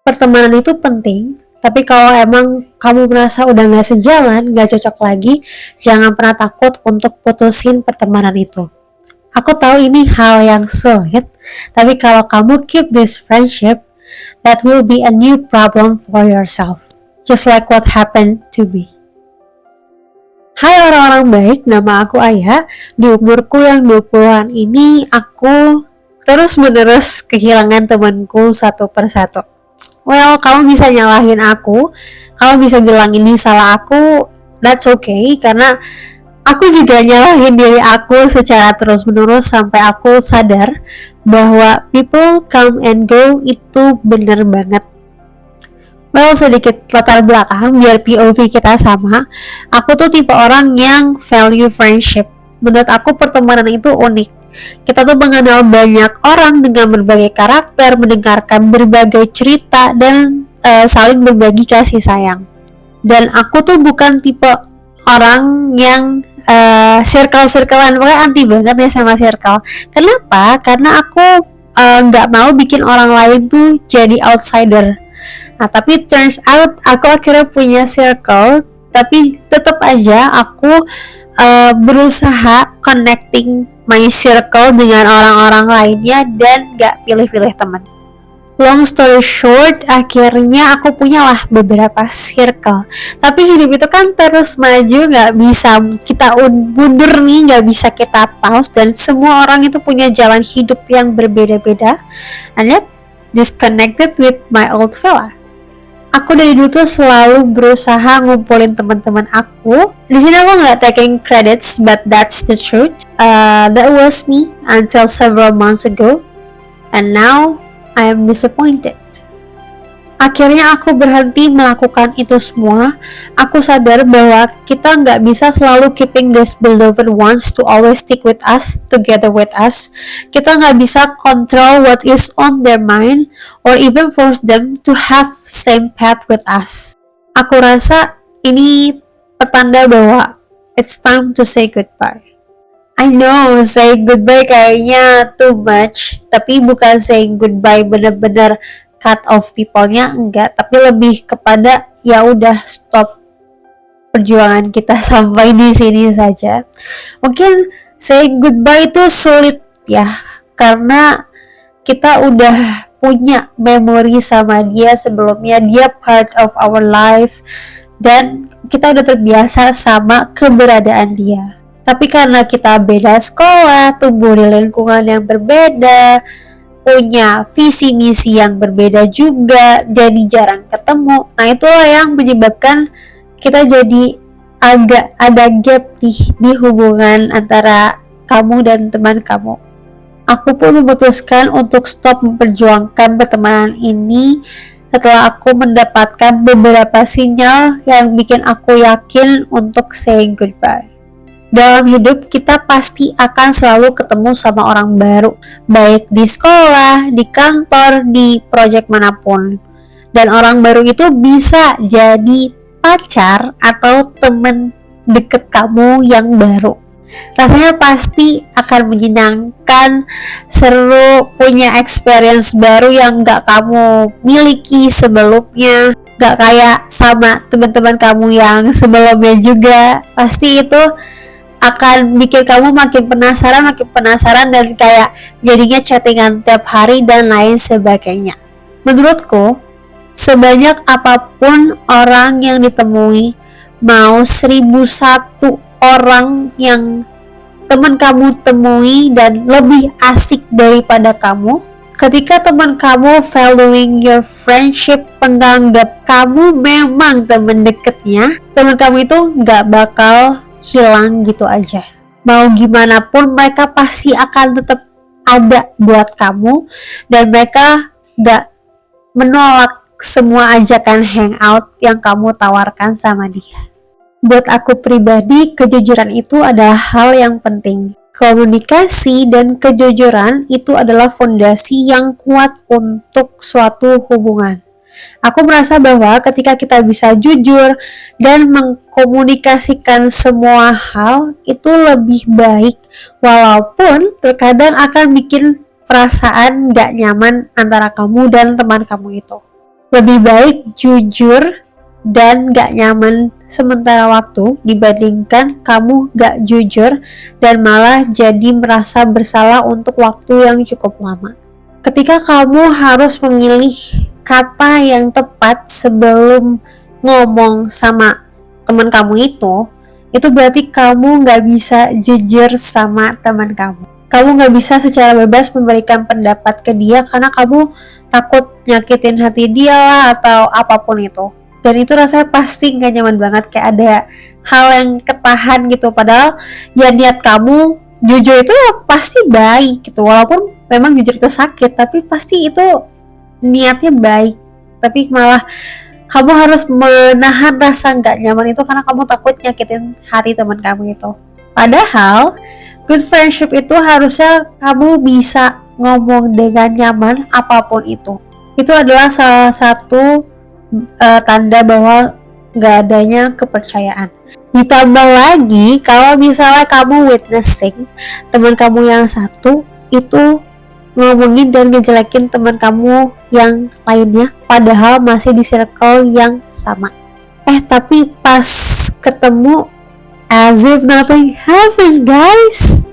pertemanan itu penting, tapi kalau emang kamu merasa udah gak sejalan, gak cocok lagi, jangan pernah takut untuk putusin pertemanan itu. Aku tahu ini hal yang sulit, tapi kalau kamu keep this friendship, that will be a new problem for yourself. Just like what happened to me. Hai orang-orang baik, nama aku Aya. Di umurku yang 20-an ini, aku terus-menerus kehilangan temanku satu persatu. Well, kamu bisa nyalahin aku, kamu bisa bilang ini salah aku, that's okay, karena aku juga nyalahin diri aku secara terus-menerus sampai aku sadar bahwa people come and go itu bener banget. Well, sedikit latar belakang biar POV kita sama. Aku tuh tipe orang yang value friendship. Menurut aku pertemanan itu unik. Kita tuh mengenal banyak orang dengan berbagai karakter, mendengarkan berbagai cerita, dan saling berbagi kasih sayang. Dan aku tuh bukan tipe orang yang circle-circlean, pokoknya anti banget ya sama circle. Kenapa? Karena aku gak mau bikin orang lain tuh jadi outsider. Nah, tapi turns out aku akhirnya punya circle, tapi tetap aja aku berusaha connecting my circle dengan orang-orang lainnya dan gak pilih-pilih teman. Long story short, akhirnya aku punyalah beberapa circle. Tapi hidup itu kan terus maju, gak bisa kita mundur nih, gak bisa kita pause, dan semua orang itu punya jalan hidup yang berbeda-beda. And yet, disconnected with my old fella. Aku dari dulu tuh selalu berusaha ngumpulin teman-teman aku. Di sini aku nggak taking credits, but that's the truth. That was me until several months ago, and now I am disappointed. Akhirnya aku berhenti melakukan itu semua. Aku sadar bahwa kita nggak bisa selalu keeping this beloved ones to always stick with us, together with us. Kita nggak bisa control what is on their mind, or even force them to have same path with us. Aku rasa ini pertanda bahwa it's time to say goodbye. I know, say goodbye kayaknya too much, tapi bukan saying goodbye bener-bener cut off people-nya, enggak, tapi lebih kepada ya udah stop perjuangan kita sampai di sini saja. Mungkin say goodbye itu sulit ya, karena kita udah punya memori sama dia sebelumnya, dia part of our life, dan kita udah terbiasa sama keberadaan dia. Tapi karena kita beda sekolah, tumbuh di lingkungan yang berbeda, punya visi misi yang berbeda juga, jadi jarang ketemu. Nah, itulah yang menyebabkan kita jadi agak ada gap di hubungan antara kamu dan teman kamu. Aku pun memutuskan untuk stop memperjuangkan pertemanan ini setelah aku mendapatkan beberapa sinyal yang bikin aku yakin untuk saying goodbye. Dalam hidup kita pasti akan selalu ketemu sama orang baru, baik di sekolah, di kantor, di proyek manapun. Dan orang baru itu bisa jadi pacar atau teman deket kamu yang baru. Rasanya pasti akan menyenangkan, seru, punya experience baru yang gak kamu miliki sebelumnya. Gak kayak sama teman-teman kamu yang sebelumnya juga. Pasti itu akan bikin kamu makin penasaran dan kayak jadinya chattingan tiap hari dan lain sebagainya. Menurutku, sebanyak apapun orang yang ditemui, mau 1001 orang yang teman kamu temui dan lebih asik daripada kamu, ketika teman kamu valuing your friendship, menganggap kamu memang teman deketnya, teman kamu itu gak bakal hilang gitu aja. Mau gimana pun mereka pasti akan tetap ada buat kamu, dan mereka gak menolak semua ajakan hangout yang kamu tawarkan sama dia. Buat aku pribadi, kejujuran itu adalah hal yang penting. Komunikasi dan kejujuran itu adalah fondasi yang kuat untuk suatu hubungan. Aku merasa bahwa ketika kita bisa jujur dan mengkomunikasikan semua hal, itu lebih baik, walaupun terkadang akan bikin perasaan gak nyaman antara kamu dan teman kamu itu. Lebih baik jujur dan gak nyaman sementara waktu dibandingkan kamu gak jujur dan malah jadi merasa bersalah untuk waktu yang cukup lama. Ketika kamu harus memilih kata yang tepat sebelum ngomong sama teman kamu itu berarti kamu gak bisa jujur sama teman kamu. Kamu gak bisa secara bebas memberikan pendapat ke dia karena kamu takut nyakitin hati dia lah atau apapun itu. Dan itu rasanya pasti gak nyaman banget, kayak ada hal yang ketahan gitu. Padahal ya niat kamu jujur itu ya pasti baik gitu. Walaupun memang jujur itu sakit, tapi pasti itu niatnya baik. Tapi malah kamu harus menahan rasa gak nyaman itu karena kamu takut nyakitin hati teman kamu itu. Padahal good friendship itu harusnya kamu bisa ngomong dengan nyaman apapun itu. Itu adalah salah satu tanda bahwa gak adanya kepercayaan. Ditambah lagi kalau misalnya kamu witnessing teman kamu yang satu itu ngomongin dan ngejelekin teman kamu yang lainnya padahal masih di circle yang sama, tapi pas ketemu as if nothing happened guys,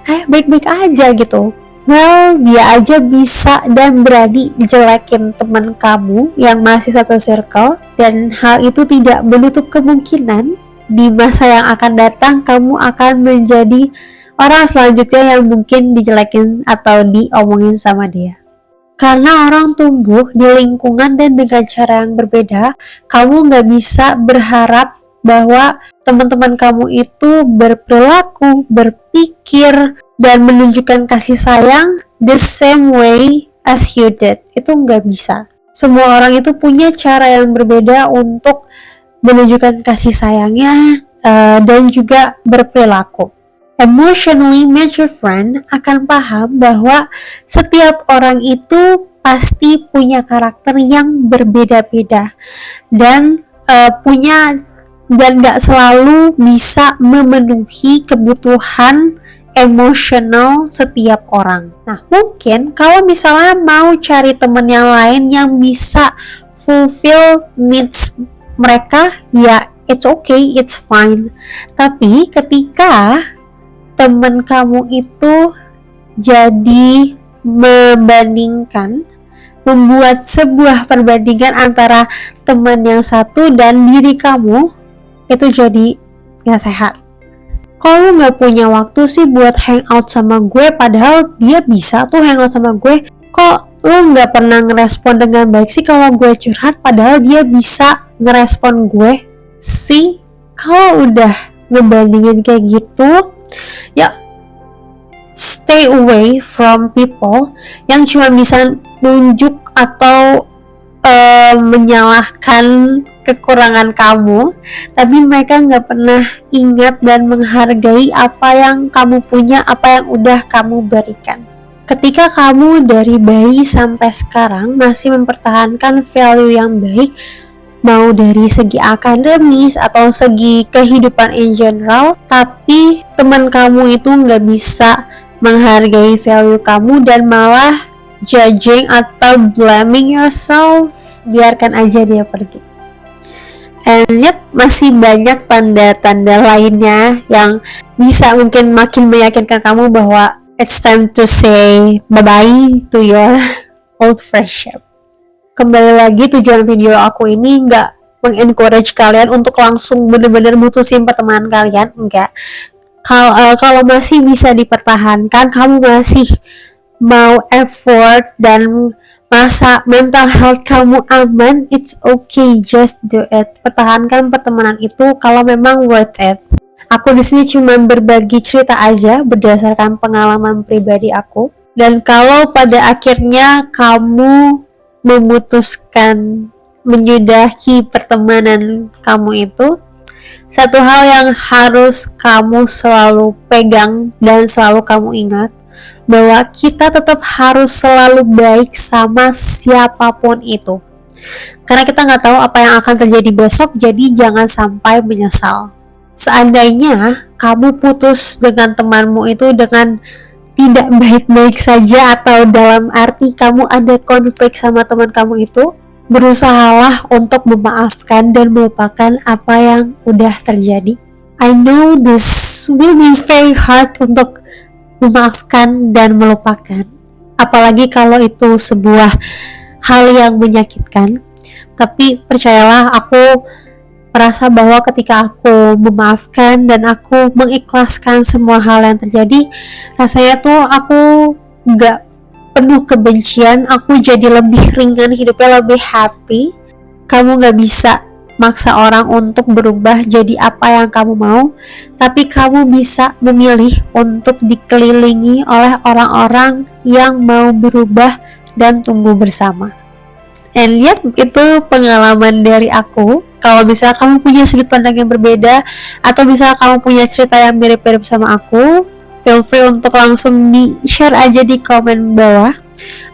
kayak baik-baik aja gitu. Well, dia aja bisa dan berani jelekin teman kamu yang masih satu circle, dan hal itu tidak menutup kemungkinan di masa yang akan datang kamu akan menjadi orang selanjutnya yang mungkin dijelekin atau diomongin sama dia. Karena orang tumbuh di lingkungan dan dengan cara yang berbeda, kamu gak bisa berharap bahwa teman-teman kamu itu berperilaku, berpikir, dan menunjukkan kasih sayang the same way as you did. Itu nggak bisa. Semua orang itu punya cara yang berbeda untuk menunjukkan kasih sayangnya dan juga berperilaku. Emotionally mature friend akan paham bahwa setiap orang itu pasti punya karakter yang berbeda-beda dan nggak selalu bisa memenuhi kebutuhan emosional setiap orang. Nah, mungkin kalau misalnya mau cari temen yang lain yang bisa fulfill needs mereka, ya it's okay, it's fine. Tapi ketika temen kamu itu jadi membuat sebuah perbandingan antara teman yang satu dan diri kamu, itu jadi gak sehat. Kalau lu gak punya waktu sih buat hangout sama gue, padahal dia bisa tuh hangout sama gue, kok lu gak pernah ngerespon dengan baik sih kalau gue curhat, padahal dia bisa ngerespon gue sih. Kalau udah ngebandingin kayak gitu, ya stay away from people yang cuma bisa nunjuk atau menyalahkan kekurangan kamu, tapi mereka nggak pernah ingat dan menghargai apa yang kamu punya, apa yang udah kamu berikan. Ketika kamu dari bayi sampai sekarang masih mempertahankan value yang baik, mau dari segi akademis atau segi kehidupan in general, tapi teman kamu itu nggak bisa menghargai value kamu dan malah judging atau blaming yourself, biarkan aja dia pergi. And masih banyak tanda-tanda lainnya yang bisa mungkin makin meyakinkan kamu bahwa it's time to say bye-bye to your old friendship. Kembali lagi, tujuan video aku ini nggak mengencourage kalian untuk langsung bener-bener mutusin pertemanan kalian, enggak. Kalau masih bisa dipertahankan, kamu masih mau effort dan masa mental health kamu aman, it's okay, just do it. Pertahankan pertemanan itu kalau memang worth it. Aku di sini cuma berbagi cerita aja berdasarkan pengalaman pribadi aku. Dan kalau pada akhirnya kamu memutuskan menyudahi pertemanan kamu itu, satu hal yang harus kamu selalu pegang dan selalu kamu ingat, bahwa kita tetap harus selalu baik sama siapapun itu. Karena kita nggak tahu apa yang akan terjadi besok, jadi jangan sampai menyesal. Seandainya kamu putus dengan temanmu itu dengan tidak baik-baik saja, atau dalam arti kamu ada konflik sama teman kamu itu, Berusahalah untuk memaafkan dan melupakan apa yang udah terjadi. I know this will be very hard untuk memaafkan dan melupakan, apalagi kalau itu sebuah hal yang menyakitkan. Tapi percayalah, aku merasa bahwa ketika aku memaafkan dan aku mengikhlaskan semua hal yang terjadi, rasanya tuh aku gak penuh kebencian, aku jadi lebih ringan, hidupnya lebih happy. Kamu gak bisa maksa orang untuk berubah jadi apa yang kamu mau, tapi kamu bisa memilih untuk dikelilingi oleh orang-orang yang mau berubah dan tumbuh bersama. And yet, itu pengalaman dari aku. Kalau misalnya kamu punya sudut pandang yang berbeda, atau misalnya kamu punya cerita yang mirip-mirip sama aku, feel free untuk langsung di-share aja di komen bawah.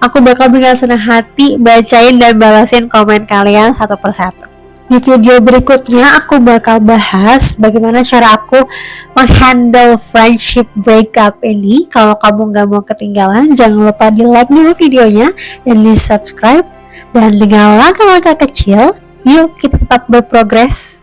Aku bakal dengan senang hati bacain dan balasin komen kalian satu persatu. Di video berikutnya aku bakal bahas bagaimana cara aku menghandle friendship breakup ini. Kalau kamu gak mau ketinggalan, jangan lupa di like dulu videonya dan di subscribe. Dan dengan langkah-langkah kecil, yuk kita tetap berprogres.